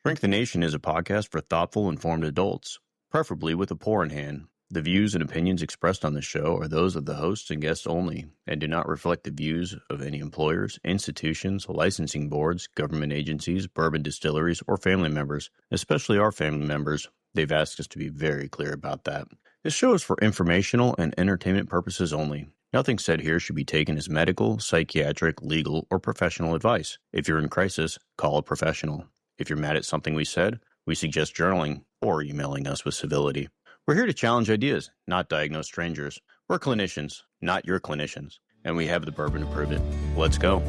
Shrink the Nation is a podcast for thoughtful, informed adults, preferably with a pour in hand. The views and opinions expressed on the show are those of the hosts and guests only, and do not reflect the views of any employers, institutions, licensing boards, government agencies, bourbon distilleries, or family members, especially our family members. They've asked us to be very clear about that. This show is for informational and entertainment purposes only. Nothing said here should be taken as medical, psychiatric, legal, or professional advice. If you're in crisis, call a professional. If you're mad at something we said, we suggest journaling or emailing us with civility. We're here to challenge ideas, not diagnose strangers. We're clinicians, not your clinicians. And we have the bourbon to prove it. Let's go.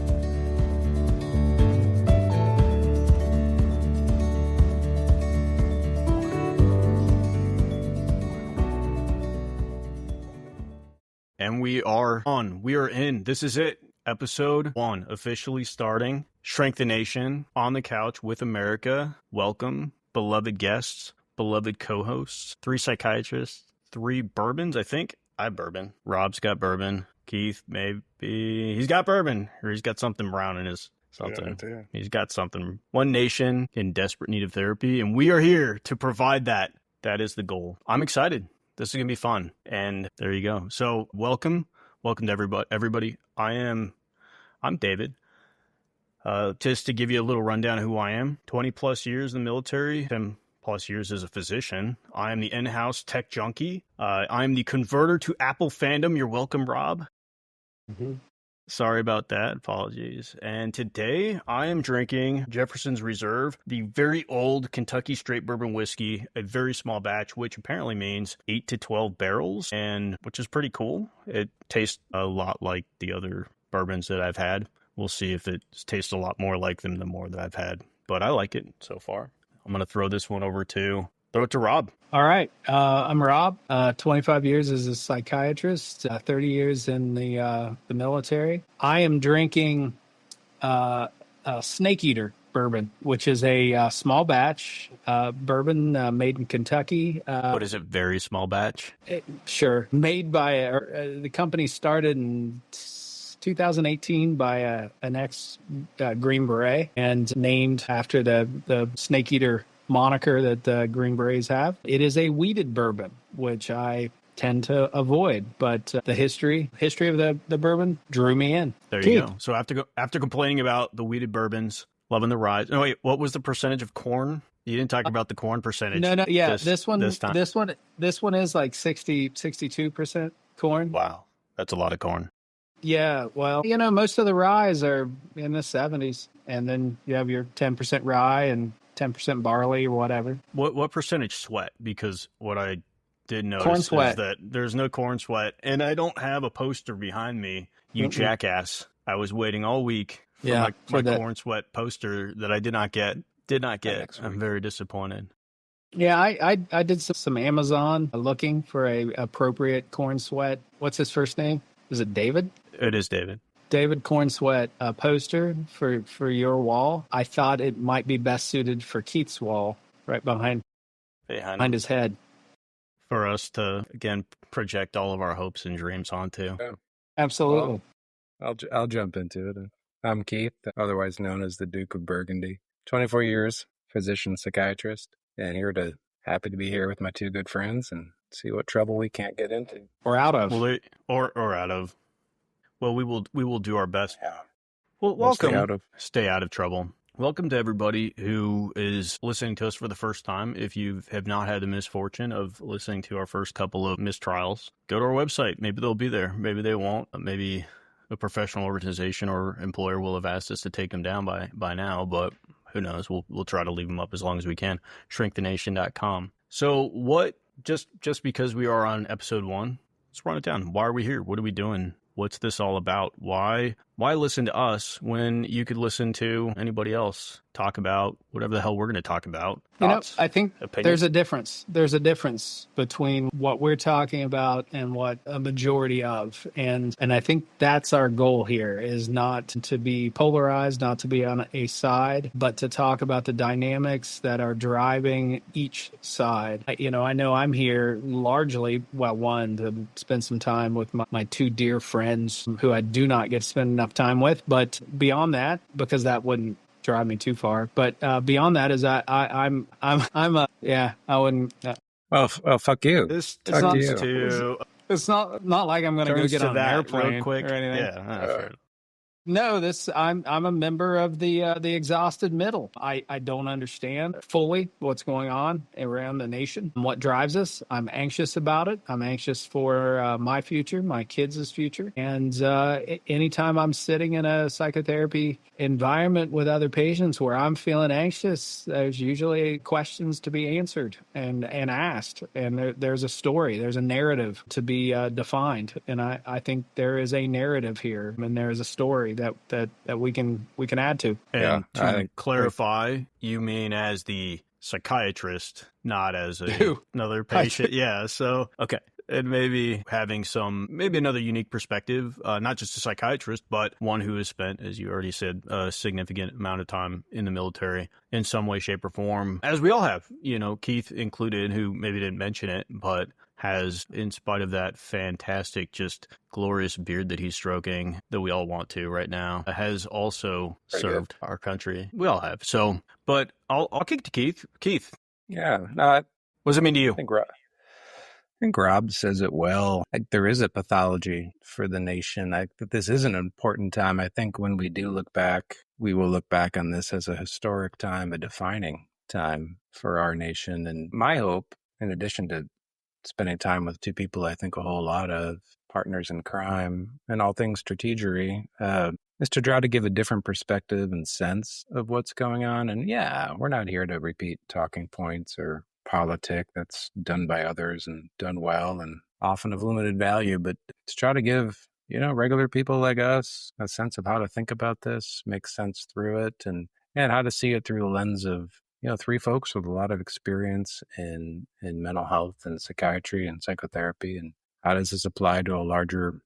And we are on. We are in. This is it. Episode 1 officially starting. Shrink the Nation on the couch with America. Welcome, beloved guests. Beloved co-hosts, 3 psychiatrists, 3 bourbons, I think. I have bourbon. Rob's got bourbon. Keith, maybe. He's got bourbon. Or he's got something brown in his something. Yeah. He's got something. One nation in desperate need of therapy. And we are here to provide that. That is the goal. I'm excited. This is going to be fun. And there you go. So welcome. Welcome to everybody. I'm David. Just to give you a little rundown of who I am. 20 plus years in the military. Plus years as a physician. I am the in-house tech junkie. I'm the converter to Apple fandom. You're welcome, Rob. Mm-hmm. Sorry about that. Apologies. And today I am drinking Jefferson's Reserve, the very old Kentucky straight bourbon whiskey, a very small batch, which apparently means 8 to 12 barrels, and which is pretty cool. It tastes a lot like the other bourbons that I've had. We'll see if it tastes a lot more like them the more that I've had, but I like it so far. I'm going to throw this one over to Rob. All right. I'm Rob, 25 years as a psychiatrist, 30 years in the military. I am drinking Snake Eater bourbon, which is a small batch bourbon made in Kentucky. What is it? Very small batch? Sure. Made by the company started in 2018 by an ex-Green Beret and named after the Snake Eater moniker that the Green Berets have. It is a wheated bourbon, which I tend to avoid, but the history of the bourbon drew me in. There you go. So after complaining about the wheated bourbons, loving the rise. Oh wait, what was the percentage of corn? You didn't talk about the corn percentage. No, yeah, this one is like 62% corn. Wow, that's a lot of corn. Yeah, well, most of the ryes are in the 70s, and then you have your 10% rye and 10% barley or whatever. What percentage sweat? Because what I did notice is that there's no corn sweat, and I don't have a poster behind me, you jackass. I was waiting all week for my corn sweat poster that I did not get. I'm very disappointed. Yeah, I did some Amazon looking for a appropriate corn sweat. What's his first name? Is it David? It is David. David Corn Sweat poster for your wall. I thought it might be best suited for Keith's wall, right behind his head. For us to, again, project all of our hopes and dreams onto. Yeah. Absolutely. Well, I'll jump into it. I'm Keith, otherwise known as the Duke of Burgundy. 24 years, physician, psychiatrist, and happy to be here with my 2 good friends and see what trouble we can't get into or out of. Or out of. Well, we will do our best. Yeah. Well, welcome. Stay out of trouble. Welcome to everybody who is listening to us for the first time. If you have not had the misfortune of listening to our first couple of mistrials, go to our website. Maybe they'll be there. Maybe they won't. Maybe a professional organization or employer will have asked us to take them down by now, but who knows? We'll try to leave them up as long as we can. ShrinkTheNation.com. So just because we are on episode 1, let's run it down. Why are we here? What are we doing? What's this all about? Why listen to us when you could listen to anybody else talk about whatever the hell we're going to talk about? Thoughts, I think there's a difference. There's a difference between what we're talking about and what a majority of. And I think that's our goal here, is not to be polarized, not to be on a side, but to talk about the dynamics that are driving each side. I know I'm here largely, to spend some time with my 2 dear friends who I do not get to spend enough time with. But beyond that, because that wouldn't drive me too far. But beyond that is I wouldn't. Well, fuck you. This It's Fuck not. turns you. to It's not like I'm going to go get to on an that real airplane quick. or anything. Yeah, fair enough. No, I'm a member of the exhausted middle. I don't understand fully what's going on around the nation, what drives us. I'm anxious about it. I'm anxious for my future, my kids' future, and anytime I'm sitting in a psychotherapy environment with other patients where I'm feeling anxious, there's usually questions to be answered and asked, and there's a story, there's a narrative to be defined, and I think there is a narrative here, and there is a story that we can add to. And to clarify, you mean as the psychiatrist, not as another patient. Yeah. So, okay. And maybe having maybe another unique perspective, not just a psychiatrist, but one who has spent, as you already said, a significant amount of time in the military in some way, shape, or form, as we all have, Keith included, who maybe didn't mention it, but has, in spite of that fantastic, just glorious beard that he's stroking that we all want to right now, has also served our country. We all have. So, but I'll kick to Keith. Keith. Yeah. No, what does it mean to you? I think Rob says it well. There is a pathology for the nation. This is an important time. I think when we do look back, we will look back on this as a historic time, a defining time for our nation. And my hope, in addition to spending time with two people I think a whole lot of, partners in crime and all things strategery, is to try to give a different perspective and sense of what's going on. And yeah, we're not here to repeat talking points or politic that's done by others and done well and often of limited value, but to try to give, regular people like us a sense of how to think about this, make sense through it, and how to see it through the lens of, three folks with a lot of experience in mental health and psychiatry and psychotherapy, and how does this apply to a larger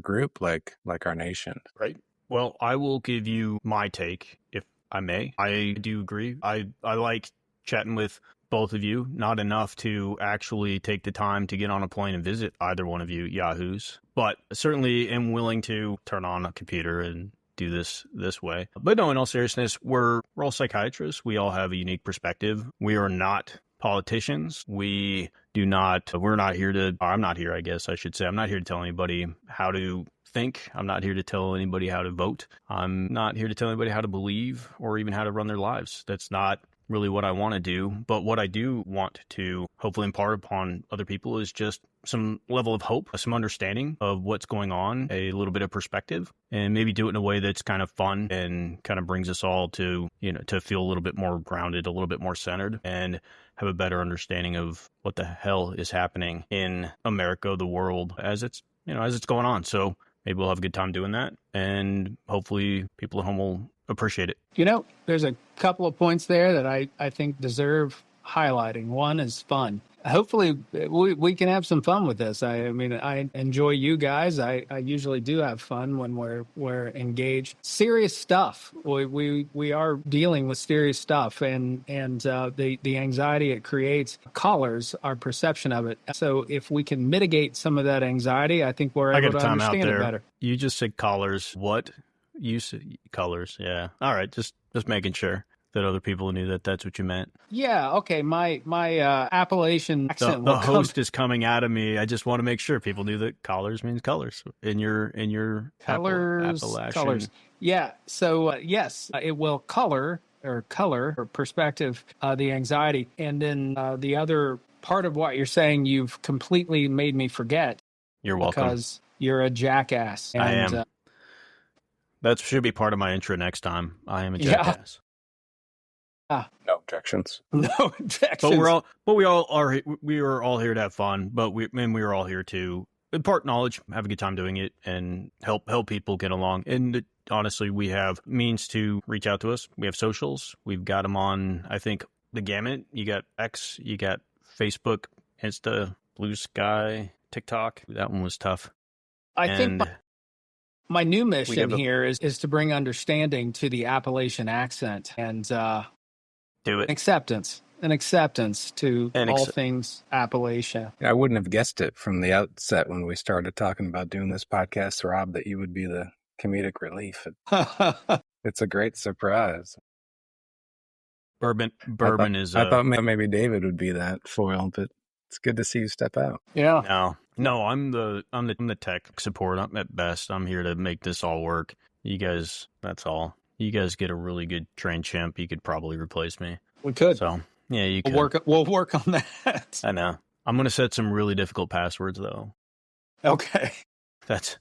group like our nation? Right. Well, I will give you my take, if I may. I do agree. I like chatting with both of you, not enough to actually take the time to get on a plane and visit either one of you yahoos, but certainly am willing to turn on a computer and do this way. But no, in all seriousness, we're all psychiatrists. We all have a unique perspective. We are not politicians. I'm not here, I guess I should say. I'm not here to tell anybody how to think. I'm not here to tell anybody how to vote. I'm not here to tell anybody how to believe or even how to run their lives. That's not really what I want to do. But what I do want to hopefully impart upon other people is just some level of hope, some understanding of what's going on, a little bit of perspective, and maybe do it in a way that's kind of fun and kind of brings us all to, to feel a little bit more grounded, a little bit more centered, and have a better understanding of what the hell is happening in America, the world, as it's going on. So maybe we'll have a good time doing that, and hopefully people at home will appreciate it. There's a couple of points there that I think deserve highlighting. One is fun. Hopefully we can have some fun with this. I enjoy you guys. I usually do have fun when we're engaged. Serious stuff. We are dealing with serious stuff, and the anxiety it creates colors our perception of it. So if we can mitigate some of that anxiety, I think we're able to understand it better. You just said collars. What? You said colors. Yeah. All right. Just making sure that other people knew that that's what you meant. Yeah. Okay. My Appalachian accent. The host is coming out of me. I just want to make sure people knew that collars means colors in your Appalachian. Colors. Yeah. So yes, it will color or perspective the anxiety, and then the other part of what you're saying, you've completely made me forget. You're welcome. Because you're a jackass. I am. That should be part of my intro next time. I am a jackass. No objections. No objections. But we are all here to have fun. But we are all here to impart knowledge, have a good time doing it, and help people get along. And honestly, we have means to reach out to us. We have socials. We've got them on, I think, the gamut. You got X, you got Facebook, Insta, Blue Sky, TikTok. That one was tough. I think my new mission here is to bring understanding to the Appalachian accent and do it. Acceptance to all things Appalachia. I wouldn't have guessed it from the outset when we started talking about doing this podcast, Rob, that you would be the comedic relief. It's a great surprise. Bourbon is I thought maybe David would be that foil, but it's good to see you step out. Yeah. no. I'm the tech support. I'm at best. I'm here to make this all work. You guys, that's all. You guys get a really good trained chimp. You could probably replace me. We could. So yeah, you could. We'll work on that. I know. I'm gonna set some really difficult passwords though. Okay. That's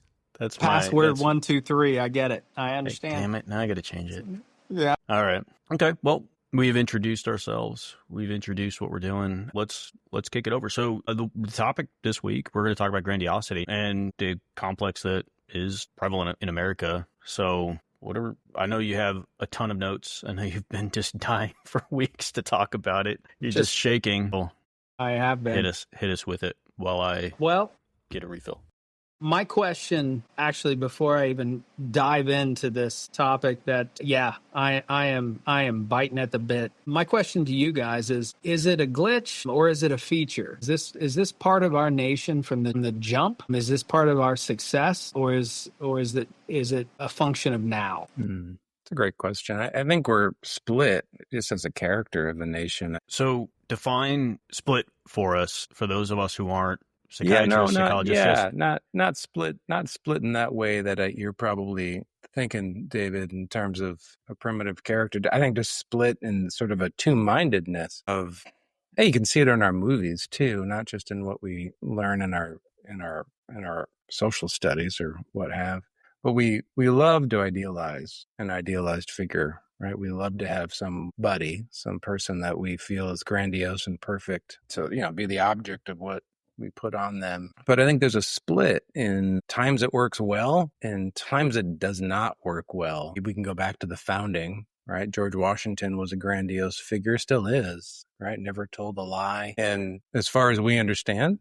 password 123. I get it. I understand. Damn it! Now I got to change it. Yeah. All right. Okay. Well, we've introduced ourselves. We've introduced what we're doing. Let's kick it over. So the topic this week, we're going to talk about grandiosity and the complex that is prevalent in America. So whatever. I know you have a ton of notes. I know you've been just dying for weeks to talk about it. You're just shaking. Well, I have been. Hit us with it while I get a refill. My question, actually, before I even dive into this topic, I am biting at the bit. My question to you guys is it a glitch or is it a feature? Is this part of our nation from the jump? Is this part of our success, or is it a function of now? It's a great question. I think we're split just as a character of the nation. So define split for us, for those of us who aren't psychologists. Not split in that way that you're probably thinking, David, in terms of a primitive character. I think just split in sort of a two-mindedness of, hey, you can see it in our movies too, not just in what we learn in our social studies or what have. But we love to idealize an idealized figure, right? We love to have somebody, some person that we feel is grandiose and perfect to, be the object of what we put on them. But I think there's a split in times it works well and times it does not work well. We can go back to the founding, right? George Washington was a grandiose figure, still is, right? Never told a lie. And as far as we understand,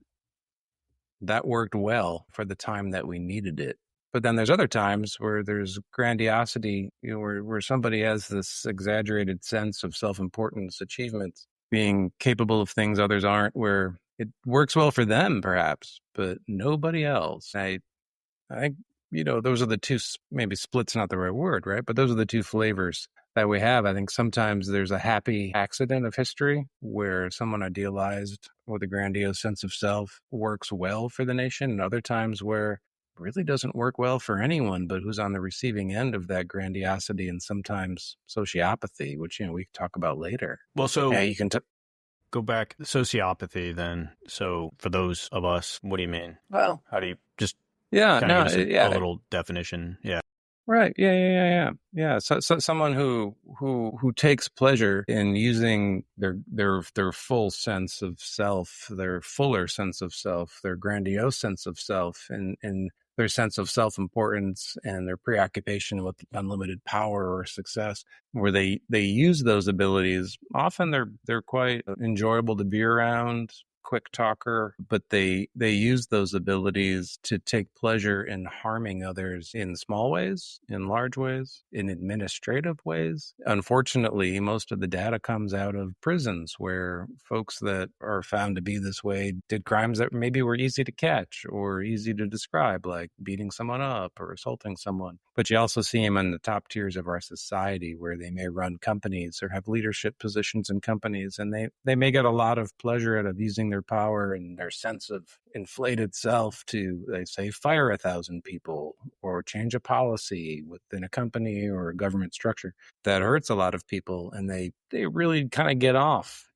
that worked well for the time that we needed it. But then there's other times where there's grandiosity, where somebody has this exaggerated sense of self-importance, achievements, being capable of things others aren't, where it works well for them, perhaps, but nobody else. I think, those are the two, maybe split's not the right word, right? But those are the two flavors that we have. I think sometimes there's a happy accident of history where someone idealized with a grandiose sense of self works well for the nation, and other times where it really doesn't work well for anyone, but who's on the receiving end of that grandiosity and sometimes sociopathy, which, we can talk about later. Well, so you can go back sociopathy then. So for those of us, what do you mean? Well, how do you just a little definition? Yeah. Right. Yeah. So someone who takes pleasure in using their full sense of self, their fuller sense of self, their grandiose sense of self, and their sense of self-importance and their preoccupation with unlimited power or success, where they use those abilities. Often they're quite enjoyable to be around, quick talker, but they use those abilities to take pleasure in harming others in small ways, in large ways, in administrative ways. Unfortunately, most of the data comes out of prisons where folks that are found to be this way did crimes that maybe were easy to catch or easy to describe, like beating someone up or assaulting someone. But you also see them in the top tiers of our society where they may run companies or have leadership positions in companies, and they may get a lot of pleasure out of using their power and their sense of inflated self to, they say, fire 1,000 people or change a policy within a company or a government structure that hurts a lot of people, and they really kind of get off,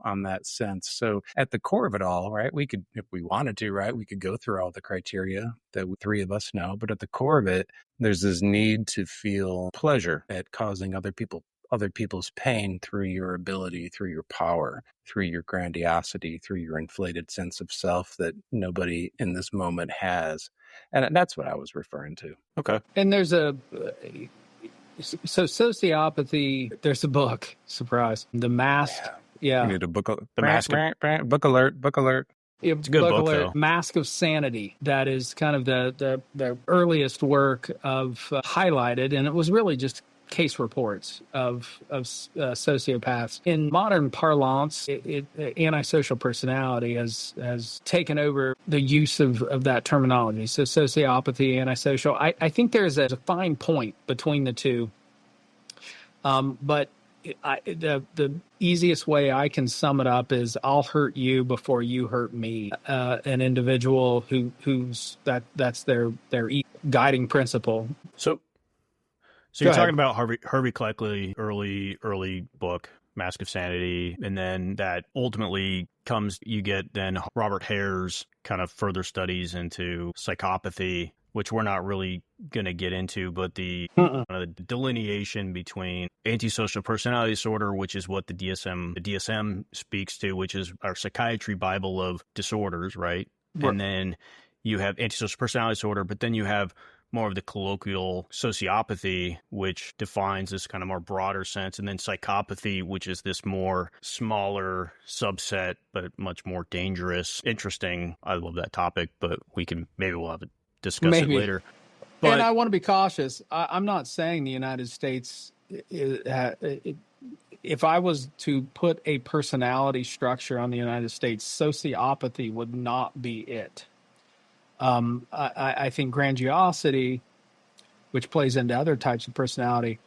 on that sense. So at the core of it all, right, we could, if we wanted to, right, we could go through all the criteria that three of us know, but at the core of it, there's this need to feel pleasure at causing other people's pain through your ability, through your power, through your grandiosity, through your inflated sense of self that nobody in this moment has. And that's what I was referring to. Okay. And there's so sociopathy, there's a book, surprise, The Mask. Yeah. You need a book. The Mask. Book alert. Yeah, it's a good book, though. Mask of Sanity. That is kind of the earliest work of highlighted, and it was really just case reports of sociopaths. In modern parlance, antisocial personality has taken over the use of that terminology. So sociopathy, antisocial. I think there's a fine point between the two. But The easiest way I can sum it up is I'll hurt you before you hurt me. An individual who's that's their guiding principle. So Go you're ahead. talking about Harvey Cleckley, early book, Mask of Sanity, and then that ultimately you get then Robert Hare's kind of further studies into psychopathy, which we're not really going to get into, but the delineation between antisocial personality disorder, which is what the DSM speaks to, which is our psychiatry Bible of disorders, right? And then you have antisocial personality disorder, but then you have more of the colloquial sociopathy, which defines this kind of more broader sense, and then psychopathy, which is this more smaller subset, but much more dangerous. Interesting. I love that topic, but we'll have to discuss it later. But, and I want to be cautious. I'm not saying the United States, if I was to put a personality structure on the United States, sociopathy would not be it. I think grandiosity, which plays into other types of personality,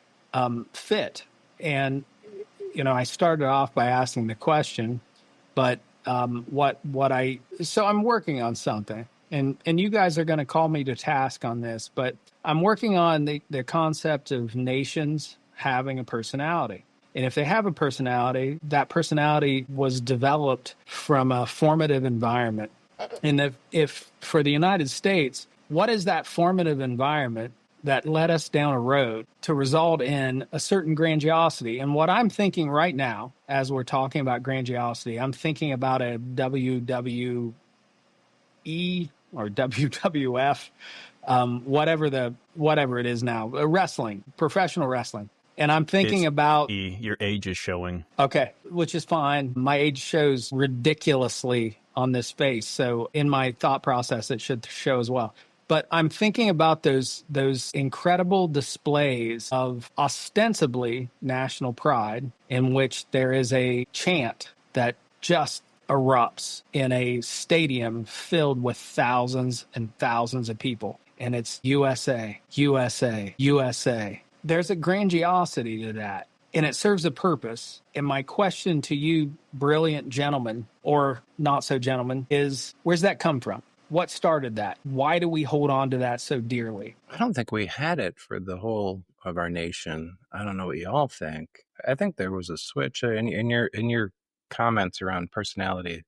fit. And, I started off by asking the question, but so I'm working on something, and you guys are going to call me to task on this, but I'm working on the concept of nations having a personality. And if they have a personality, that personality was developed from a formative environment. And if for the United States, what is that formative environment that led us down a road to result in a certain grandiosity? And what I'm thinking right now, as we're talking about grandiosity, I'm thinking about a WWII or WWF, whatever it is now, wrestling, professional wrestling. And I'm thinking about... Your age is showing. Okay, which is fine. My age shows ridiculously on this face. So in my thought process, it should show as well. But I'm thinking about those incredible displays of ostensibly national pride in which there is a chant that just erupts in a stadium filled with thousands and thousands of people. And it's USA, USA, USA. There's a grandiosity to that, and it serves a purpose. And my question to you, brilliant gentlemen, or not so gentlemen, is where's that come from? What started that? Why do we hold on to that so dearly? I don't think we had it for the whole of our nation. I don't know what you all think. I think there was a switch in your comments around personality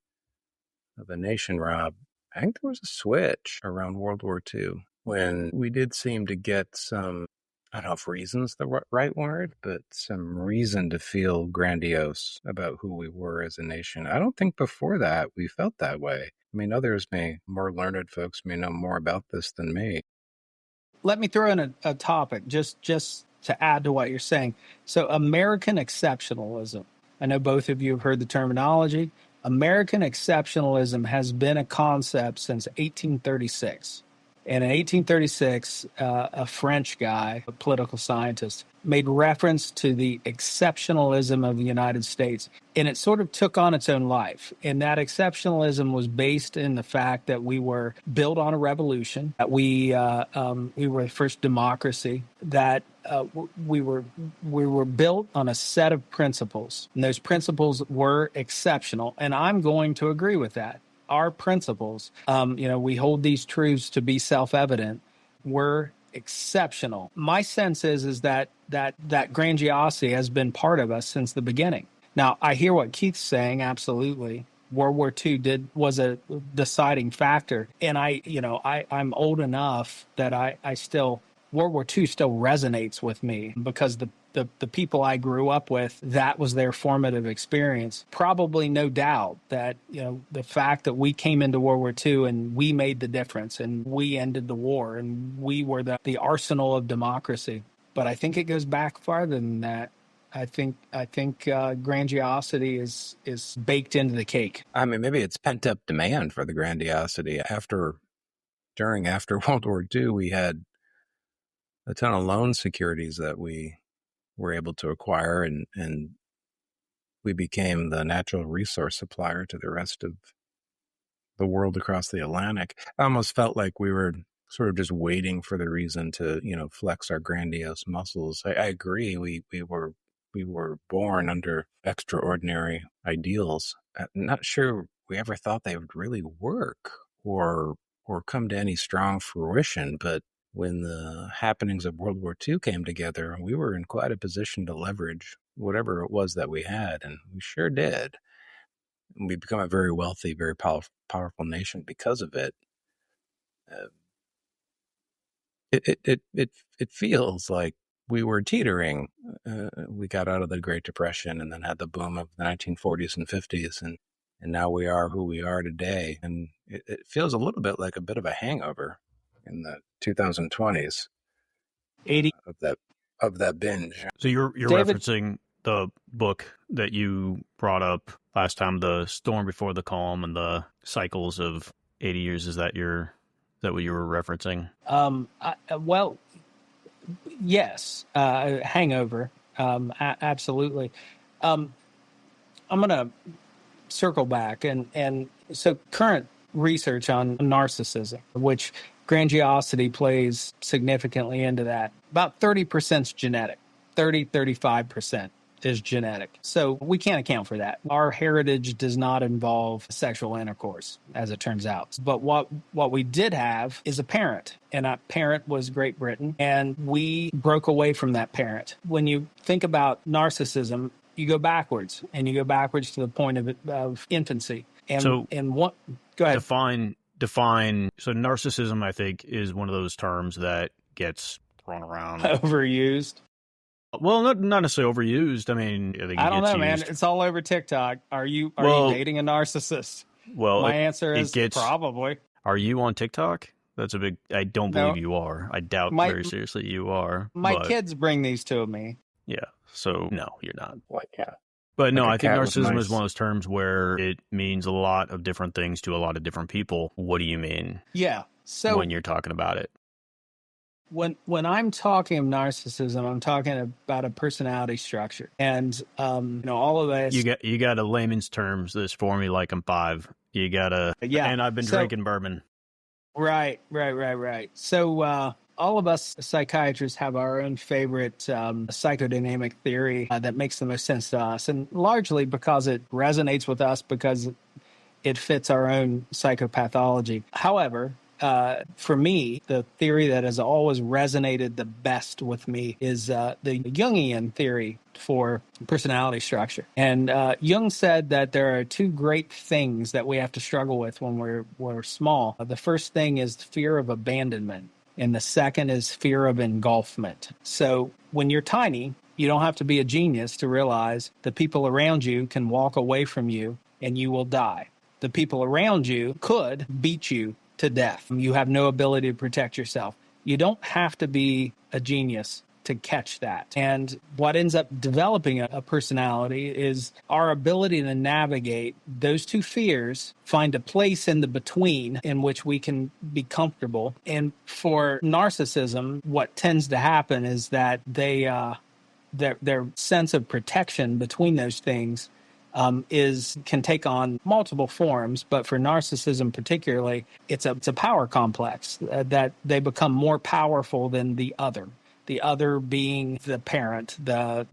of a nation, Rob. I think there was a switch around World War II when we did seem to get some, I don't know if reason's the right word, but some reason to feel grandiose about who we were as a nation. I don't think before that we felt that way. I mean, more learned folks may know more about this than me. Let me throw in a topic just to add to what you're saying. So American exceptionalism. I know both of you have heard the terminology. American exceptionalism has been a concept since 1836. And in 1836, a French guy, a political scientist, made reference to the exceptionalism of the United States. And it sort of took on its own life. And that exceptionalism was based in the fact that we were built on a revolution, that we were the first democracy, that we were built on a set of principles. And those principles were exceptional. And I'm going to agree with that. Our principles, we hold these truths to be self-evident. We're exceptional. My sense is that grandiosity has been part of us since the beginning. Now, I hear what Keith's saying. Absolutely, World War II was a deciding factor, and I'm old enough that I still World War II still resonates with me because the people I grew up with, that was their formative experience. Probably no doubt that, the fact that we came into World War II and we made the difference and we ended the war and we were the arsenal of democracy. But I think it goes back farther than that. I think grandiosity is baked into the cake. I mean, maybe it's pent up demand for the grandiosity. After World War II, we had a ton of loan securities that we were able to acquire, and we became the natural resource supplier to the rest of the world across the Atlantic. I almost felt like we were sort of just waiting for the reason to, flex our grandiose muscles. I agree. We we were born under extraordinary ideals. I'm not sure we ever thought they would really work or come to any strong fruition, but when the happenings of World War II came together, we were in quite a position to leverage whatever it was that we had, and we sure did. We become a very wealthy, very powerful nation because of it. It feels like we were teetering. We got out of the Great Depression and then had the boom of the 1940s and 50s, and now we are who we are today. And it feels a little bit like a bit of a hangover in the 2020s 80 of that binge. So you're David, referencing the book that you brought up last time, The Storm Before the Calm and the cycles of 80 years. Is that what you were referencing? well, yes, hangover, absolutely. I'm going to circle back and so current research on narcissism, which grandiosity plays significantly into that. About 30% is genetic, 35% is genetic. So we can't account for that. Our heritage does not involve sexual intercourse, as it turns out. But what we did have is a parent, and that parent was Great Britain, and we broke away from that parent. When you think about narcissism, you go backwards, and you go backwards to the point of infancy. And what? Go ahead. Define. So narcissism, I think, is one of those terms that gets thrown around, Overused. Well, not necessarily overused. I mean, I think I don't know, man. It's all over TikTok. Are you dating a narcissist? Well, my answer is probably. Are you on TikTok? That's a big. I don't believe you are. I doubt very seriously you are. My kids bring these to me. Yeah. So no, you're not. Yeah. But no, I think narcissism is one of those terms where it means a lot of different things to a lot of different people. What do you mean? Yeah. So when you're talking about it. When I'm talking of narcissism, I'm talking about a personality structure, and all of this. You got a layman's terms this for me like I'm 5. You gotta, and I've been drinking bourbon. Right. So all of us psychiatrists have our own favorite psychodynamic theory that makes the most sense to us, and largely because it resonates with us because it fits our own psychopathology. However, for me, the theory that has always resonated the best with me is the Jungian theory for personality structure. And Jung said that there are 2 great things that we have to struggle with when we're small. The first thing is fear of abandonment, and the second is fear of engulfment. So when you're tiny, you don't have to be a genius to realize the people around you can walk away from you and you will die. The people around you could beat you to death. You have no ability to protect yourself. You don't have to be a genius to catch that. And what ends up developing a personality is our ability to navigate those 2 fears, find a place in the between in which we can be comfortable. And for narcissism, what tends to happen is that their sense of protection between those things can take on multiple forms, but for narcissism particularly, it's a power complex that they become more powerful than the other being the parent, the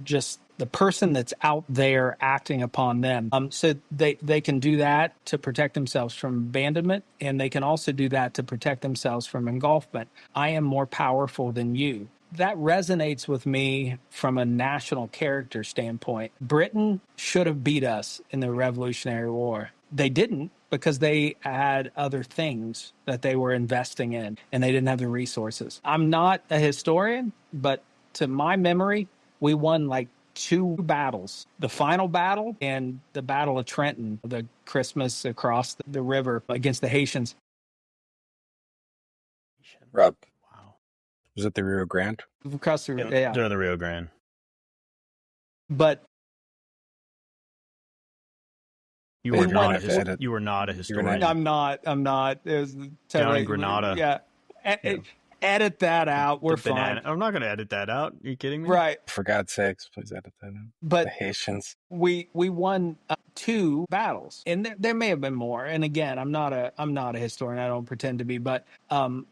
person that's out there acting upon them. So they can do that to protect themselves from abandonment, and they can also do that to protect themselves from engulfment. I am more powerful than you. That resonates with me from a national character standpoint. Britain should have beat us in the Revolutionary War. They didn't because they had other things that they were investing in and they didn't have the resources. I'm not a historian, but to my memory, we won like 2 battles. The final battle and the Battle of Trenton, the Christmas across the river against the Haitians. Rob. Was it the Rio Grande? Across the They're the Rio Grande. But you were not a historian. I'm not. It was down in Granada. Yeah. Edit that out. We're fine. I'm not going to edit that out. Are you kidding me? Right. For God's sakes, please edit that out. But the Haitians. We won 2 battles, and there may have been more. And again, I'm not a historian. I don't pretend to be. But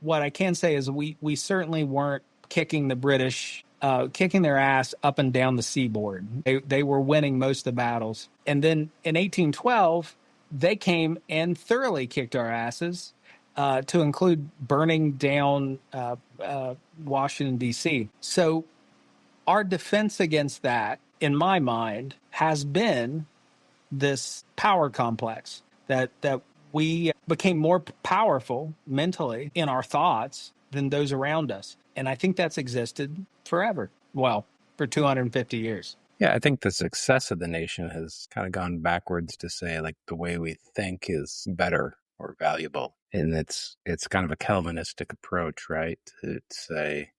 what I can say is we certainly weren't kicking the British kicking their ass up and down the seaboard. They were winning most of the battles. And then in 1812, they came and thoroughly kicked our asses, to include burning down Washington, D.C. So our defense against that, in my mind, has been this power complex that we became more powerful mentally in our thoughts than those around us. And I think that's existed forever. Well, for 250 years. Yeah, I think the success of the nation has kind of gone backwards to say like the way we think is better or valuable. And it's kind of a Calvinistic approach, right? To say,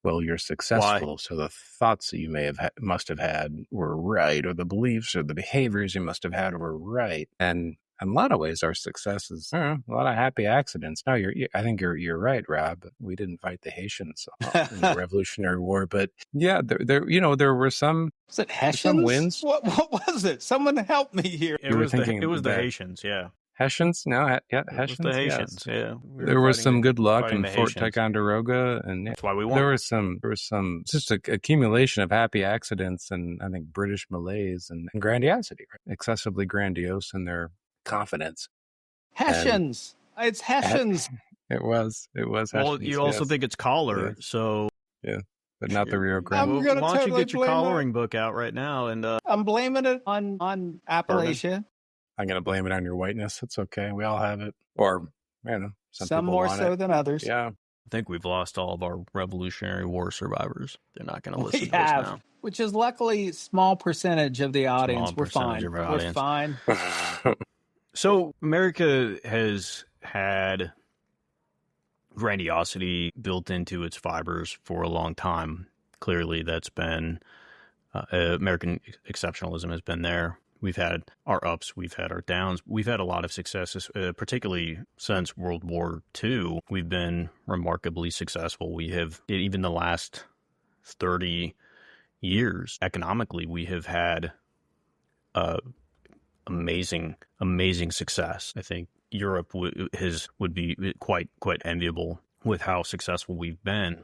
well, you're successful, so the thoughts that you must have had were right, or the beliefs or the behaviors you must have had were right. And in a lot of ways, our success is a lot of happy accidents. No, I think you're right, Rob. We didn't fight the Haitians in the Revolutionary War, but yeah, there were some. Was it Hessians? Some wins. What was it? Someone help me here. It was the Haitians, yeah. Hessians? No, yeah, Hessians. The Haitians, yes. yeah. There was some good luck in Fort Ticonderoga, and that's why we won. There was some just an accumulation of happy accidents, and I think British malaise and grandiosity, right? Excessively grandiose in their confidence. Hessians. It's Hessians. It was Hessians. Well, you also think it's collar, so yeah. But not the Rio Grande. Why don't you get your collaring book out right now? And I'm blaming it on Appalachia. I'm going to blame it on your whiteness. It's okay. We all have it. Or, some more so than others. Yeah. I think we've lost all of our Revolutionary War survivors. They're not going to listen to us now. Which is luckily a small percentage of the audience. We're fine. We're fine. So America has had grandiosity built into its fibers for a long time. Clearly, that's been American exceptionalism has been there. We've had our ups, we've had our downs. We've had a lot of successes, particularly since World War II. We've been remarkably successful. We have, even the last 30 years, economically, we have had amazing success. I think Europe would be quite enviable with how successful we've been.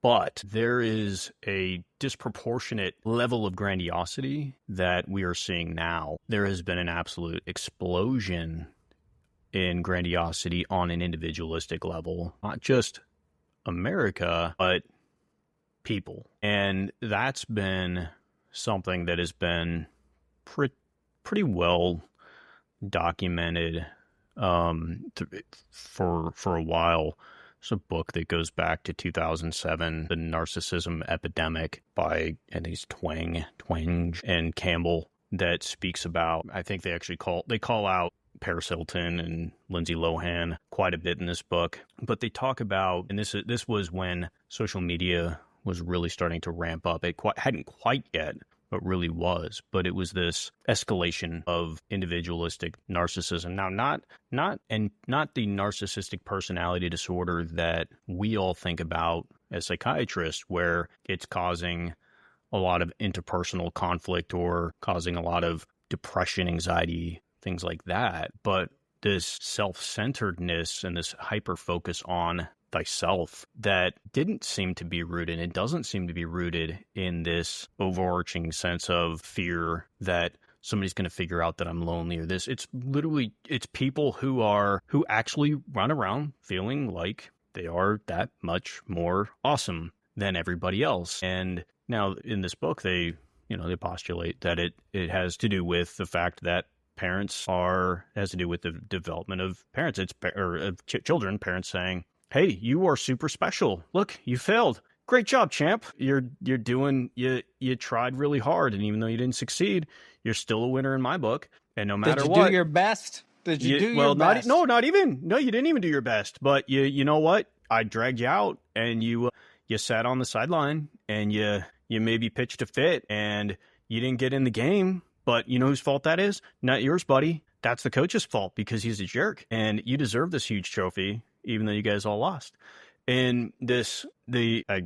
But there is a disproportionate level of grandiosity that we are seeing now. There has been an absolute explosion in grandiosity on an individualistic level, not just America, but people. And that's been something that has been pretty well documented for a while. It's a book that goes back to 2007, The Narcissism Epidemic by, and these Twenge and Campbell, that speaks about, I think they actually call out Paris Hilton and Lindsay Lohan quite a bit in this book. But they talk about, and this was when social media was really starting to ramp up. It hadn't quite yet, but really was. But it was this escalation of individualistic narcissism. Now, not the narcissistic personality disorder that we all think about as psychiatrists, where it's causing a lot of interpersonal conflict or causing a lot of depression, anxiety, things like that. But this self-centeredness and this hyper-focus on thyself that didn't seem to be rooted, and doesn't seem to be rooted in this overarching sense of fear that somebody's going to figure out that I'm lonely or this. It's people who actually run around feeling like they are that much more awesome than everybody else. And now in this book, they postulate that it has to do with the fact that has to do with the development of parents. Of children, parents saying, "Hey, you are super special. Look, you failed. Great job, champ. You tried really hard, and even though you didn't succeed, you're still a winner in my book. And no matter what, did you do your best? Did you do your best? Not even. No, you didn't even do your best. But you know what? I dragged you out, and you sat on the sideline, and you maybe pitched a fit, and you didn't get in the game. But you know whose fault that is? Not yours, buddy. That's the coach's fault because he's a jerk, and you deserve this huge trophy, even though you guys all lost." And I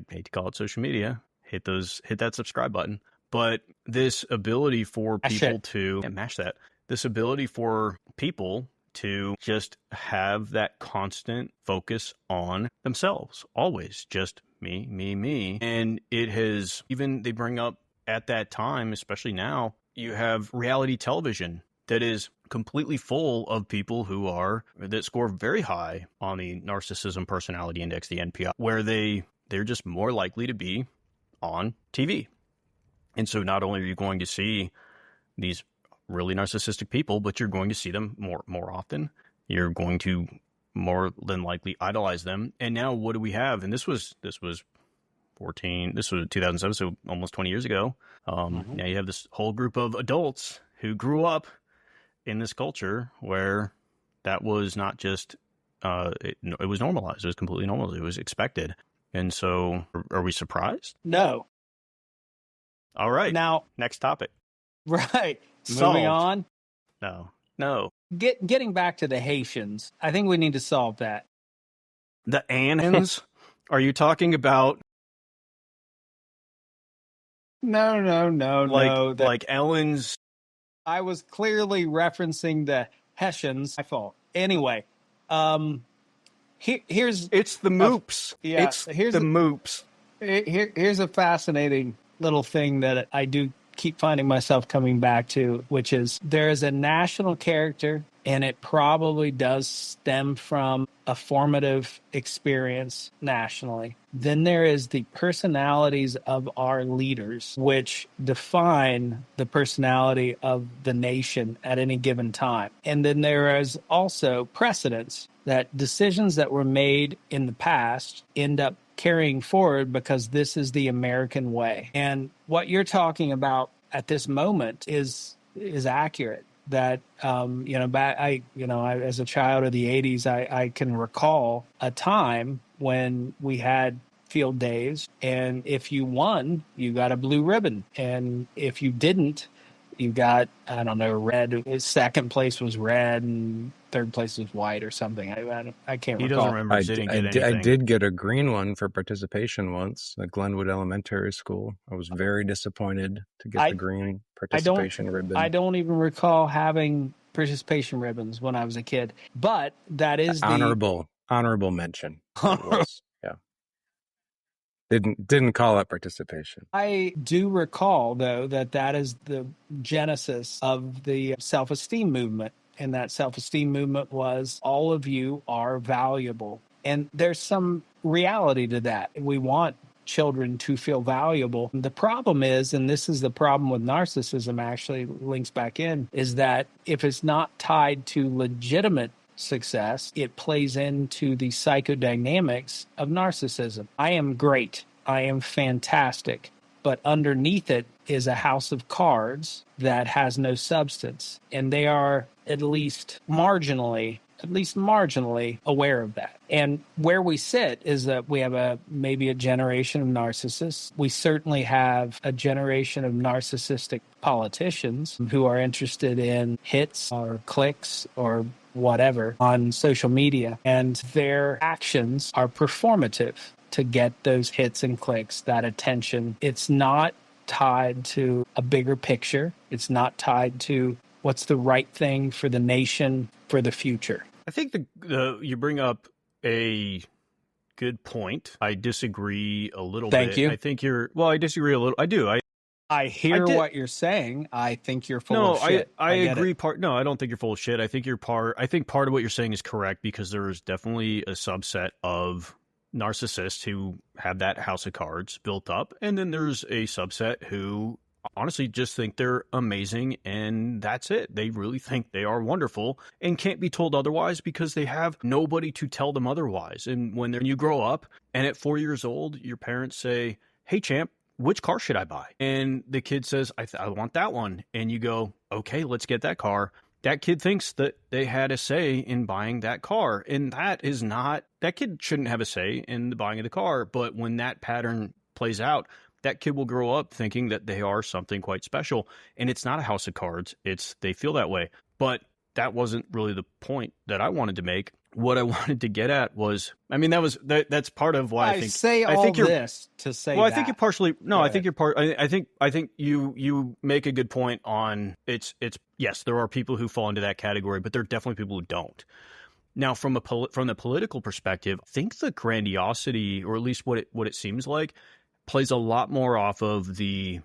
hate to call it social media, hit that subscribe button, but this ability for people to mash that, this ability for people to just have that constant focus on themselves, always just me. And it has, even they bring up at that time, especially now, you have reality television that is completely full of people that score very high on the Narcissism Personality Index, the NPI, where they're just more likely to be on TV. And so not only are you going to see these really narcissistic people, but you're going to see them more often. You're going to more than likely idolize them. And now what do we have? And this was 2007, so almost 20 years ago. Now you have this whole group of adults who grew up in this culture where that was not just, it was normalized. It was completely normal. It was expected. And so are we surprised? No. All right. Now, next topic. Right. Solved. Moving on. No. Getting back to the Haitians, I think we need to solve that. The Annans? Are you talking about? No. Like Ellen's. I was clearly referencing the Hessians. My fault. Anyway, here's it's the moops. Here's the moops. Here's a fascinating little thing that I do keep finding myself coming back to, which is there is a national character, and it probably does stem from a formative experience nationally. Then there is the personalities of our leaders, which define the personality of the nation at any given time. And then there is also precedents that decisions that were made in the past end up carrying forward because this is the American way. And what you're talking about at this moment is accurate. That I as a child of the 80s, I can recall a time when we had field days, and if you won, you got a blue ribbon, and if you didn't, you got, I don't know, red. Second place was red, and third place was white or something. I can't recall. He doesn't remember. I did get a green one for participation once at Glenwood Elementary School. I was very disappointed to get the green participation ribbon. I don't even recall having participation ribbons when I was a kid, but that is honorable mention. Didn't call it participation. I do recall, though, that is the genesis of the self-esteem movement. And that self-esteem movement was all of you are valuable. And there's some reality to that. We want children to feel valuable. The problem is, and this is the problem with narcissism actually links back in, is that if it's not tied to legitimate success, it plays into the psychodynamics of narcissism. I am great. I am fantastic. But underneath it is a house of cards that has no substance. And they are at least marginally aware of that. And where we sit is that we have maybe a generation of narcissists. We certainly have a generation of narcissistic politicians who are interested in hits or clicks or whatever on social media, and their actions are performative to get those hits and clicks, that attention. It's not tied to a bigger picture. It's not tied to what's the right thing for the nation for the future. I think you bring up a good point. I disagree a little bit. Thank you. I disagree a little. I do. I hear what you're saying. I think you're full of shit. I agree. I don't think you're full of shit. I think part of what you're saying is correct, because there's definitely a subset of narcissists who have that house of cards built up. And then there's a subset who honestly just think they're amazing, and that's it. They really think they are wonderful and can't be told otherwise because they have nobody to tell them otherwise. And when you grow up and at 4 years old, your parents say, "Hey, champ, which car should I buy?" And the kid says, I want that one. And you go, okay, let's get that car. That kid thinks that they had a say in buying that car. And that kid shouldn't have a say in the buying of the car. But when that pattern plays out, that kid will grow up thinking that they are something quite special. And it's not a house of cards. They feel that way. But that wasn't really the point that I wanted to make. What I wanted to get at was, that's part of why I think this to say. Well, I think you're partially. No, I think you're part. I think you make a good point on it's. Yes, there are people who fall into that category, but there are definitely people who don't. Now, from from the political perspective, I think the grandiosity, or at least what it seems like, plays a lot more off of the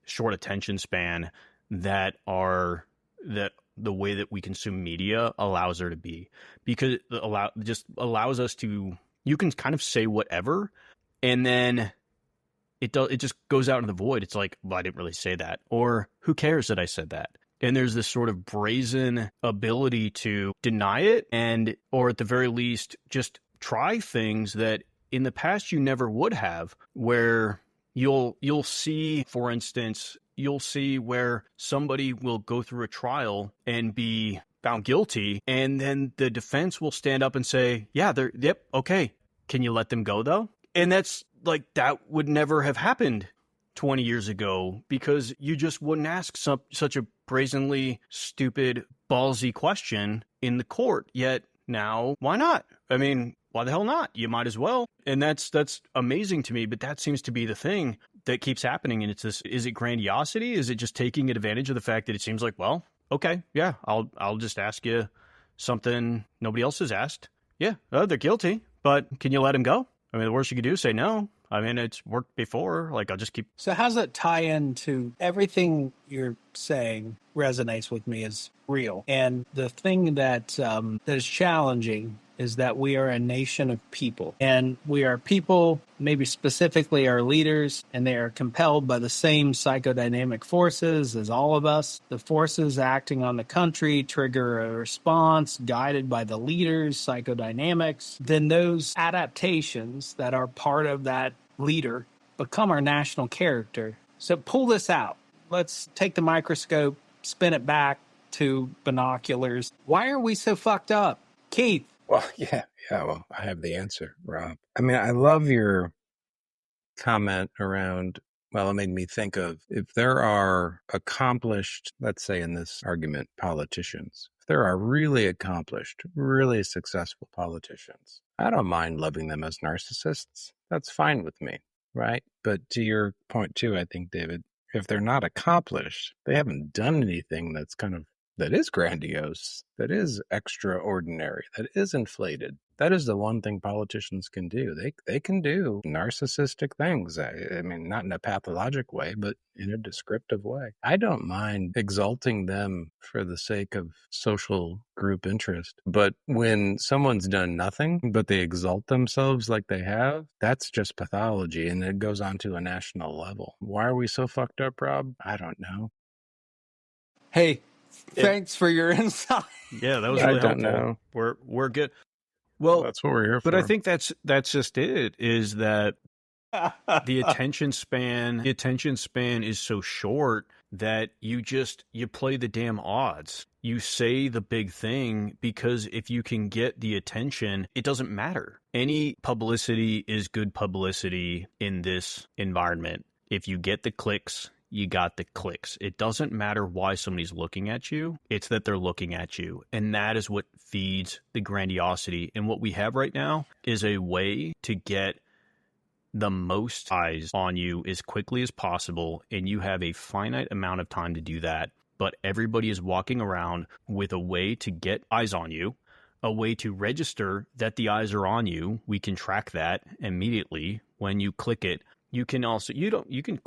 short attention span that the way that we consume media allows there to be, because it just allows us to, you can kind of say whatever, and then it just goes out in the void. It's like, well, I didn't really say that, or who cares that I said that? And there's this sort of brazen ability to deny it, or at the very least, just try things that in the past you never would have, where you'll see, for instance, you'll see where somebody will go through a trial and be found guilty, and then the defense will stand up and say, yeah, yep, okay. Can you let them go though? And that's like, that would never have happened 20 years ago, because you just wouldn't ask such a brazenly stupid, ballsy question in the court. Yet now, why not? I mean, why the hell not? You might as well. And that's amazing to me, but that seems to be the thing that keeps happening. And it's this, is it grandiosity? Is it just taking advantage of the fact that it seems like, well, okay, yeah, I'll just ask you something nobody else has asked. Yeah, they're guilty, but can you let him go? I mean, the worst you could do is say no. I mean, it's worked before. Like, I'll just keep. So how's that tie into everything you're saying resonates with me as real? And the thing that that is challenging is that we are a nation of people, and we are people, maybe specifically our leaders, and they are compelled by the same psychodynamic forces as all of us. The forces acting on the country trigger a response guided by the leaders' psychodynamics. Then those adaptations that are part of that leader become our national character. So pull this out. Let's take the microscope, spin it back to binoculars. Why are we so fucked up? Keith. Well, well, I have the answer, Rob. I mean, I love your comment around, well, it made me think of, if there are accomplished, let's say in this argument, politicians, if there are really accomplished, really successful politicians, I don't mind loving them as narcissists. That's fine with me, right? But to your point too, I think, David, if they're not accomplished, they haven't done anything that is grandiose, that is extraordinary, that is inflated. That is the one thing politicians can do. They can do narcissistic things. I mean, not in a pathologic way, but in a descriptive way. I don't mind exalting them for the sake of social group interest. But when someone's done nothing, but they exalt themselves like they have, that's just pathology, and it goes on to a national level. Why are we so fucked up, Rob? I don't know. Hey, thanks for your insight. Yeah, that was really helpful. Know. We're good. Well, that's what we're here for. But I think that's just it, is that the attention span is so short that you play the damn odds. You say the big thing because if you can get the attention, it doesn't matter. Any publicity is good publicity in this environment. If you get the clicks, you got the clicks. It doesn't matter why somebody's looking at you. It's that they're looking at you. And that is what feeds the grandiosity. And what we have right now is a way to get the most eyes on you as quickly as possible. And you have a finite amount of time to do that. But everybody is walking around with a way to get eyes on you, a way to register that the eyes are on you. We can track that immediately when you click it. You can also, you can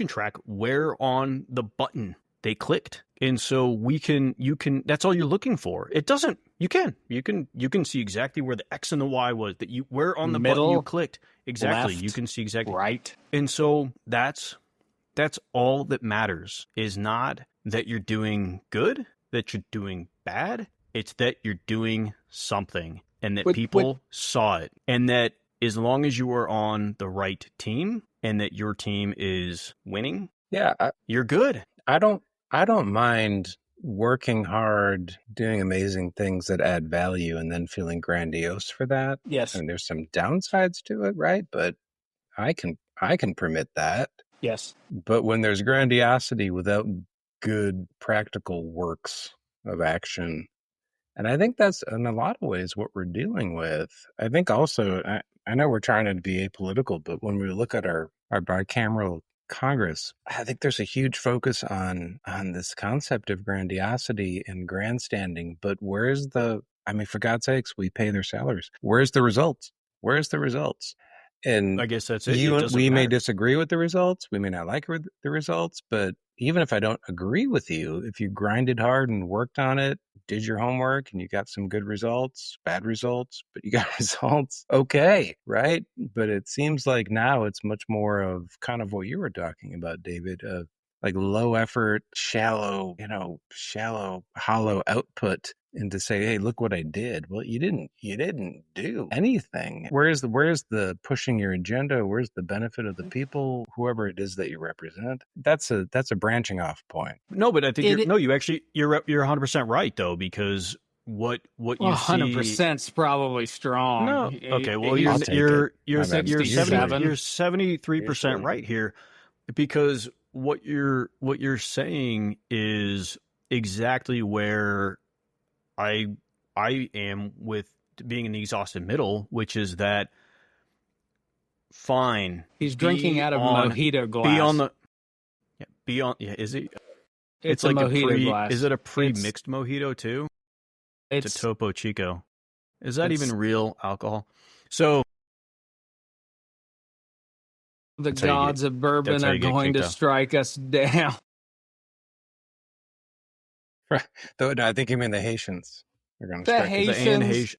track where on the button they clicked. And so that's all you're looking for. It doesn't, you can see exactly where the X and the Y was, where on the middle, button you clicked. Exactly. Left, you can see exactly. Right. And so that's all that matters, is not that you're doing good, that you're doing bad. It's that you're doing something, and that people saw it, and that as long as you are on the right team and that your team is winning, you're good. I don't mind working hard, doing amazing things that add value, and then feeling grandiose for that. Yes. And there's some downsides to it, right? But I can permit that. Yes. But when there's grandiosity without good practical works of action, and I think that's in a lot of ways what we're dealing with. I think also, I know we're trying to be apolitical, but when we look at our bicameral Congress, I think there's a huge focus on this concept of grandiosity and grandstanding. But where's the I mean, for God's sakes, we pay their salaries. Where's the results? Where's the results? And I guess that's it. It doesn't we may matter. disagree with the results. We may not like the results, but even if I don't agree with you, if you grinded hard and worked on it, did your homework, and you got some good results, bad results, but you got results, okay, right? But it seems like now it's much more of kind of what you were talking about, David, of like low effort, shallow, hollow output, and to say, hey, look what I did. Well, you didn't do anything. Where's the pushing your agenda? Where's the benefit of the people, whoever it is that you represent? That's a branching off point. No, but I think you're 100% right though, because what you see 100% is probably strong. No, okay. Well, I'll take it. you're 67. you're 73% right here, because what you're saying is exactly where I am with being in the exhausted middle, which is that fine. He's drinking out of mojito glass. Is it? It's like a mojito glass. Is it a pre-mixed mojito too? It's a Topo Chico. Is that even real alcohol? So the gods of bourbon are going to strike us down. Right. Though, no, I think you mean the Haitians. They're going to The strike Haitians.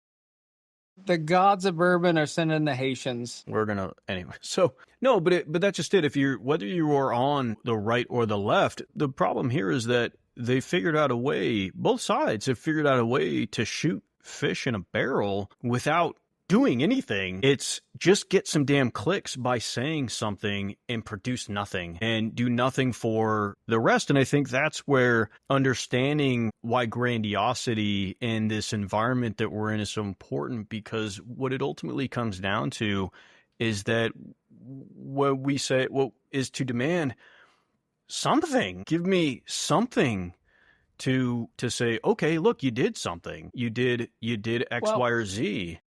The gods of bourbon are sending the Haitians. We're gonna anyway. So no, but that's just it. Whether you are on the right or the left, the problem here is that they figured out a way. Both sides have figured out a way to shoot fish in a barrel without doing anything. It's just get some damn clicks by saying something and produce nothing and do nothing for the rest. And I think that's where understanding why grandiosity in this environment that we're in is so important, because what it ultimately comes down to is that what we say, what is to demand something. Give me something to say, okay, look, you did something. You did X, Y, or Z.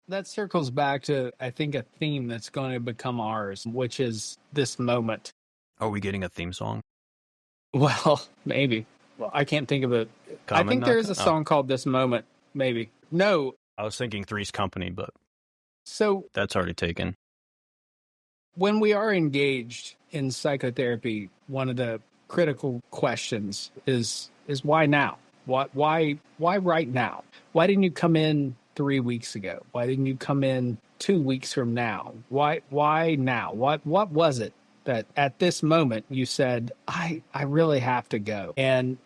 That circles back to, I think, a theme that's going to become ours, which is this moment. Are we getting a theme song? Well, maybe. Well, I can't think of it. I think there is a song called This Moment, maybe. No. I was thinking Three's Company, but so that's already taken. When we are engaged in psychotherapy, one of the critical questions is why now? Why right now? Why didn't you come in 3 weeks ago? Why didn't you come in 2 weeks from now? Why now? What was it that at this moment you said, I really have to go? And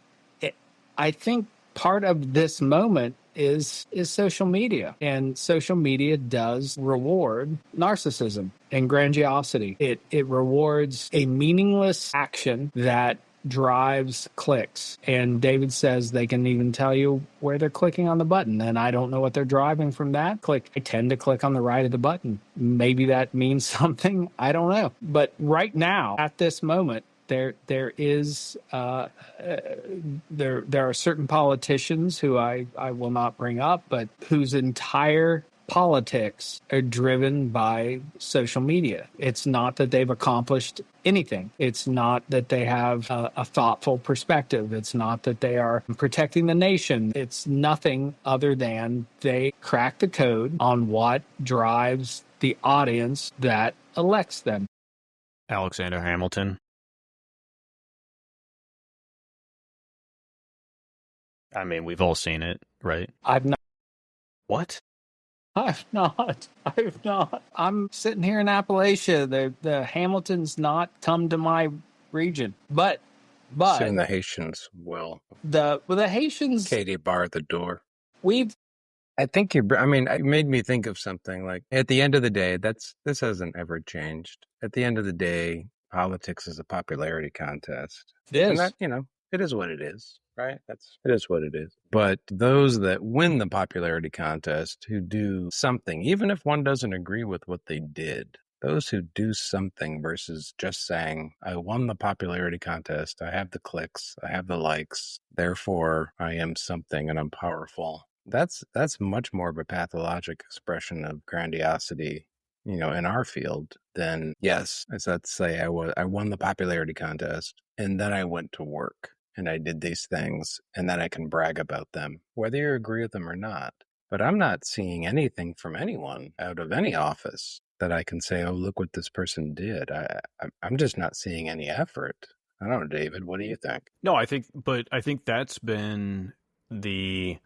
I think part of this moment is social media, and social media does reward narcissism and grandiosity. It rewards a meaningless action that drives clicks. And David says they can even tell you where they're clicking on the button, and I don't know what they're driving from that click. I tend to click on the right of the button. Maybe that means something. I don't know. But right now, at this moment, there are certain politicians who I will not bring up, but whose entire politics are driven by social media. It's not that they've accomplished anything. It's not that they have a thoughtful perspective. It's not that they are protecting the nation. It's nothing other than they crack the code on what drives the audience that elects them. Alexander Hamilton. I mean, we've all seen it, right? I've not. What? I've not. I'm sitting here in Appalachia. The Hamilton's not come to my region, but soon the Haitians will. The Haitians. Katie barred the door. I think it made me think of something like, at the end of the day, this hasn't ever changed. At the end of the day, politics is a popularity contest. It is. And that, it is what it is, right? It is what it is. But those that win the popularity contest, who do something, even if one doesn't agree with what they did, those who do something versus just saying, I won the popularity contest, I have the clicks, I have the likes, therefore I am something and I'm powerful. That's much more of a pathologic expression of grandiosity, in our field than, yes, as let's say I won the popularity contest and then I went to work and I did these things, and then I can brag about them, whether you agree with them or not. But I'm not seeing anything from anyone out of any office that I can say, oh, look what this person did. I'm just not seeing any effort. I don't know, David, what do you think? No, I think that's been the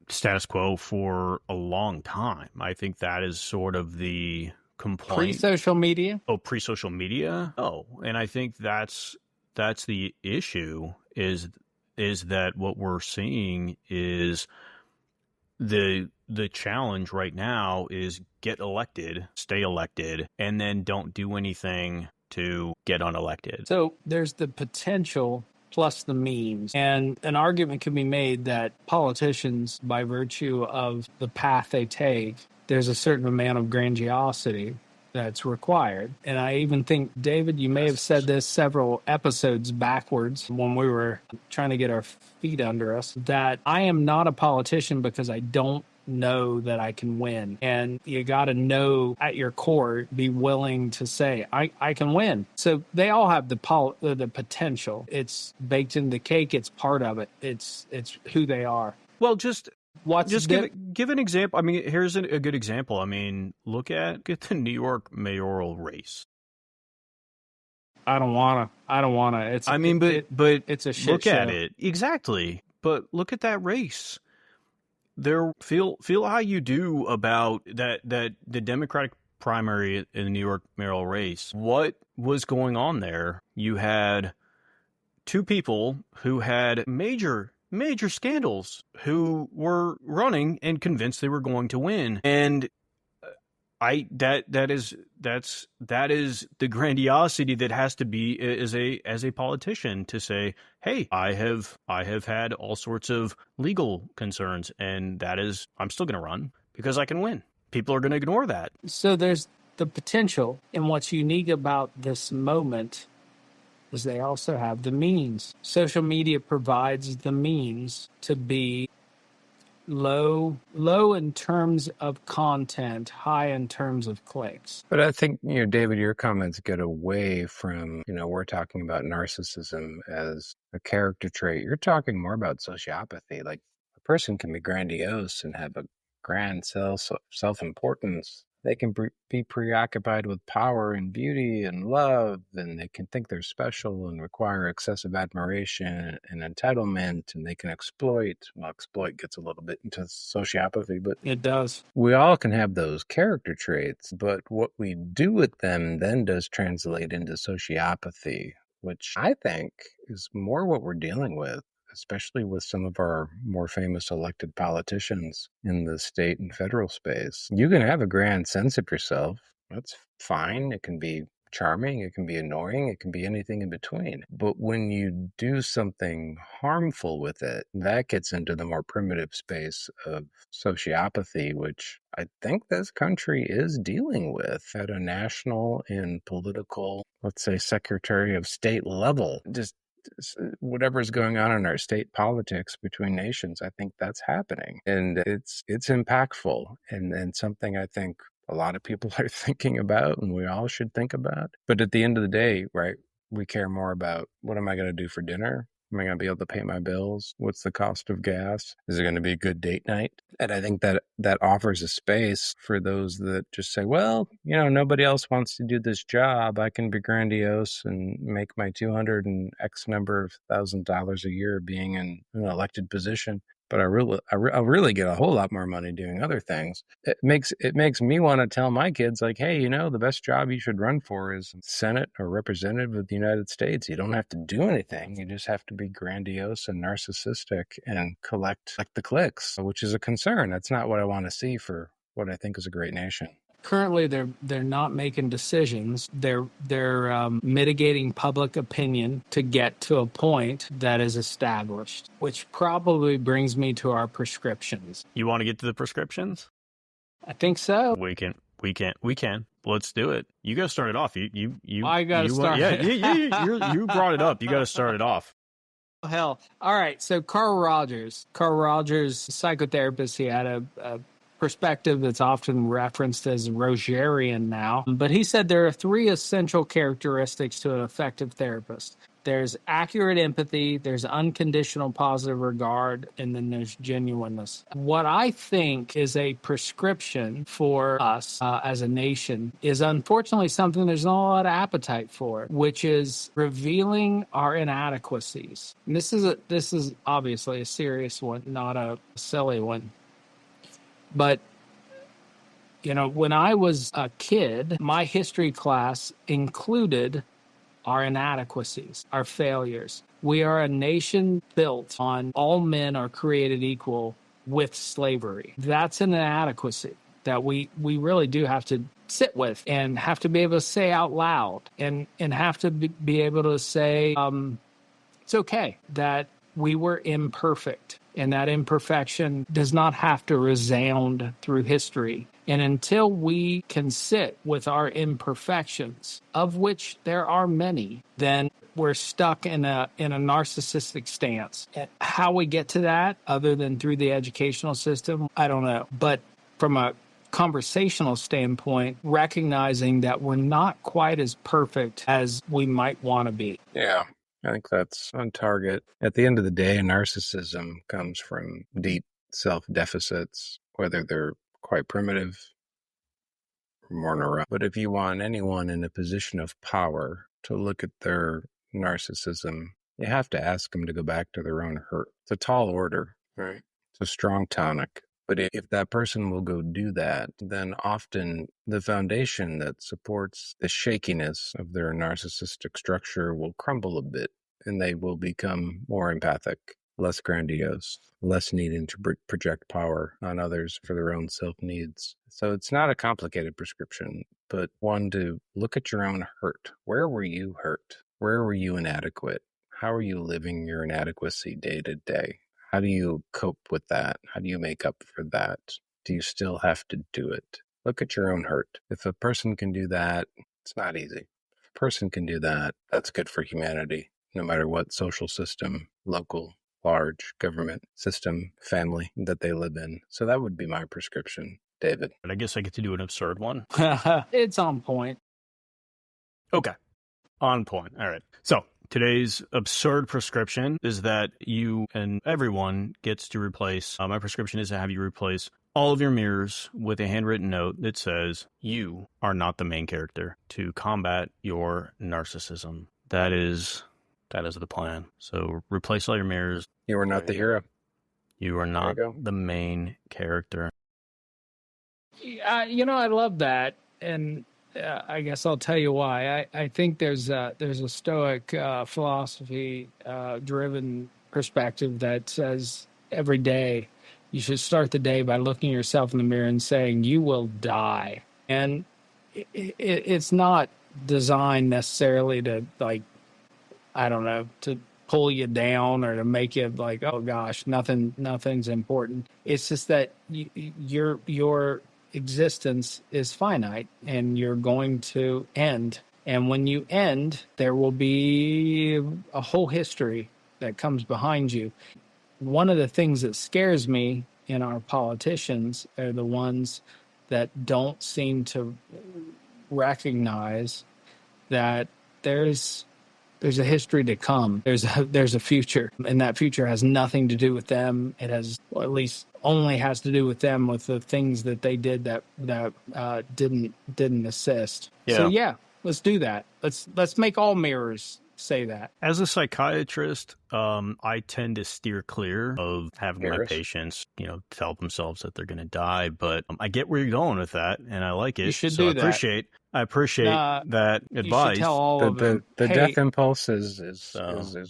status quo for a long time. I think that is sort of the complaint. Pre-social media? Oh, pre-social media? Oh, and I think that's the issue is that what we're seeing is the challenge right now is get elected, stay elected, and then don't do anything to get unelected. So there's the potential plus the means. And an argument can be made that politicians, by virtue of the path they take, there's a certain amount of grandiosity that's required. And I even think, David, you may have said this several episodes backwards when we were trying to get our feet under us, that I am not a politician because I don't know that I can win. And you got to know at your core, be willing to say, I can win. So they all have the potential. It's baked in the cake. It's part of it. It's who they are. Well, give an example. I mean, here's a good example. I mean, look at the New York mayoral race. I don't wanna. But it's a shit look show. At it exactly. But look at that race. Feel how you do about that the Democratic primary in the New York mayoral race. What was going on there? You had two people who had major scandals who were running and convinced they were going to win. And that is the grandiosity that has to be as a politician to say, hey, I have had all sorts of legal concerns, and I'm still going to run because I can win. People are going to ignore that. So there's the potential, and what's unique about this moment is they also have the means. Social media provides the means to be low in terms of content, high in terms of clicks. But I think, David, your comments get away from, we're talking about narcissism as a character trait. You're talking more about sociopathy. Like, a person can be grandiose and have a grand self-importance. They can be preoccupied with power and beauty and love, and they can think they're special and require excessive admiration and entitlement, and they can exploit. Well, exploit gets a little bit into sociopathy, but it does. We all can have those character traits, but what we do with them then does translate into sociopathy, which I think is more what we're dealing with, especially with some of our more famous elected politicians in the state and federal space. You can have a grand sense of yourself. That's fine. It can be charming. It can be annoying. It can be anything in between. But when you do something harmful with it, that gets into the more primitive space of sociopathy, which I think this country is dealing with at a national and political, let's say, Secretary of State level. Just whatever's going on in our state politics between nations, I think that's happening. And it's impactful and something I think a lot of people are thinking about and we all should think about. But at the end of the day, right, we care more about what am I going to do for dinner? Am I going to be able to pay my bills? What's the cost of gas? Is it going to be a good date night? And I think that offers a space for those that just say, well, nobody else wants to do this job. I can be grandiose and make my 200 and X number of $1,000 a year being in an elected position. But I really get a whole lot more money doing other things. It makes me want to tell my kids, like, hey, the best job you should run for is Senate or representative of the United States. You don't have to do anything. You just have to be grandiose and narcissistic and collect the clicks, which is a concern. That's not what I want to see for what I think is a great nation. Currently, they're not making decisions. They're mitigating public opinion to get to a point that is established, which probably brings me to our prescriptions. You want to get to the prescriptions? I think so. We can. Let's do it. You got to start it off. I got to start. You brought it up. You got to start it off. Hell. All right. So Carl Rogers, psychotherapist, he had a perspective that's often referenced as Rogerian now. But he said there are three essential characteristics to an effective therapist. There's accurate empathy, there's unconditional positive regard, and then there's genuineness. What I think is a prescription for us as a nation is unfortunately something there's not a lot of appetite for, which is revealing our inadequacies. And this is obviously a serious one, not a silly one. But when I was a kid, my history class included our inadequacies, our failures. We are a nation built on all men are created equal with slavery. That's an inadequacy that we really do have to sit with and have to be able to say out loud and have to be able to say, it's okay that we were imperfect, and that imperfection does not have to resound through history. And until we can sit with our imperfections, of which there are many, then we're stuck in a narcissistic stance. How we get to that, other than through the educational system, I don't know. But from a conversational standpoint, recognizing that we're not quite as perfect as we might want to be. Yeah. I think that's on target. At the end of the day, narcissism comes from deep self-deficits, whether they're quite primitive or more neurotic. But if you want anyone in a position of power to look at their narcissism, you have to ask them to go back to their own hurt. It's a tall order, right? It's a strong tonic. But if that person will go do that, then often the foundation that supports the shakiness of their narcissistic structure will crumble a bit, and they will become more empathic, less grandiose, less needing to project power on others for their own self-needs. So it's not a complicated prescription, but one to look at your own hurt. Where were you hurt? Where were you inadequate? How are you living your inadequacy day to day? How do you cope with that? How do you make up for that? Do you still have to do it? Look at your own hurt. If a person can do that, it's not easy. If a person can do that, that's good for humanity, no matter what social system, local, large government system, family that they live in. So that would be my prescription, David. And I guess I get to do an absurd one. It's on point. Okay. On point. All right. So today's absurd prescription is that you and everyone gets to replace, my prescription is to have you replace all of your mirrors with a handwritten note that says, you are not the main character, to combat your narcissism. That is the plan. So replace all your mirrors. You are not the hero. You are not the main character. I love that. And I guess I'll tell you why. I think there's a Stoic philosophy driven perspective that says every day you should start the day by looking yourself in the mirror and saying you will die. And it's not designed necessarily to, like, I don't know, to pull you down or to make you like, oh gosh, nothing's important. It's just that your existence is finite and you're going to end. And when you end, there will be a whole history that comes behind you. One of the things that scares me in our politicians are the ones that don't seem to recognize that there's a history to come. There's a future, and that future has nothing to do with them. It has, well, at least only has to do with them, with the things that they did that didn't assist. Yeah. So yeah, let's do that. Let's make all mirrors say that. As a psychiatrist, I tend to steer clear of having my patients, tell themselves that they're going to die. But I get where you're going with that, and I like it. You should so do that. I appreciate that advice. You should tell all of them. The Hey, death impulse is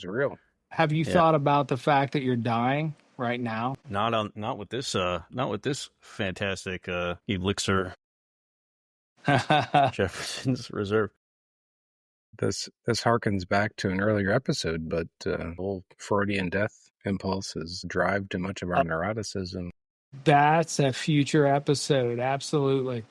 real. have you thought about the fact that you're dying right now? Not with this fantastic elixir, Jefferson's Reserve. This harkens back to an earlier episode, but whole Freudian death impulses drive to much of our neuroticism. That's a future episode. Absolutely.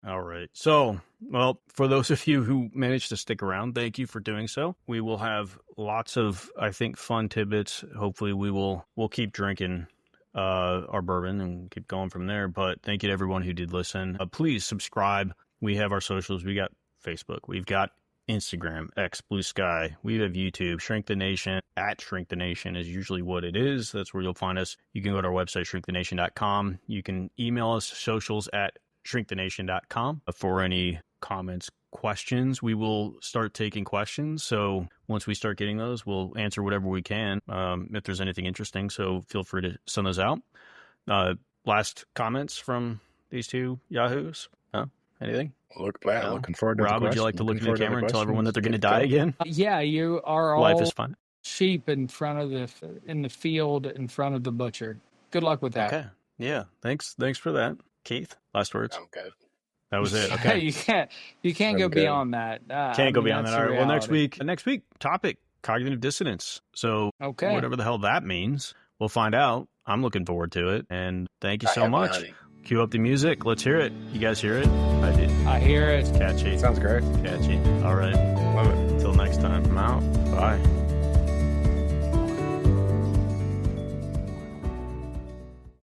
All right. So, well, for those of you who managed to stick around, thank you for doing so. We will have lots of, I think, fun tidbits. Hopefully we'll keep drinking our bourbon and keep going from there. But thank you to everyone who did listen. Please subscribe. We have our socials. We got Facebook. We've got Instagram, X, Blue Sky. We have YouTube. Shrink the Nation at Shrink the Nation is usually what it is. That's where you'll find us. You can go to our website, shrinkthenation.com. You can email us, socials at shrinkthenation.com for any comments, questions. We will start taking questions. So once we start getting those, we'll answer whatever we can if there's anything interesting. So feel free to send those out. Last comments from these two yahoos? Anything? Looking forward to Rob, the would you like to look in the camera and tell everyone that they're going to die again? Yeah, you are all Life is fun. sheep in the field in front of the butcher. Good luck with that. Okay. Yeah. Thanks for that. Keith, last words. I'm good. That was it. Okay. you can't go good. beyond that. Can't go beyond that. All right. Well, next reality. week topic, cognitive dissonance. So Okay. whatever the hell that means, we'll find out. I'm looking forward to it. And thank you so much. Honey. Cue up the music. Let's hear it. You guys hear it? I did. I hear it. Catchy. Sounds great. Catchy. All right. Love it. Until next time. I'm out. Bye.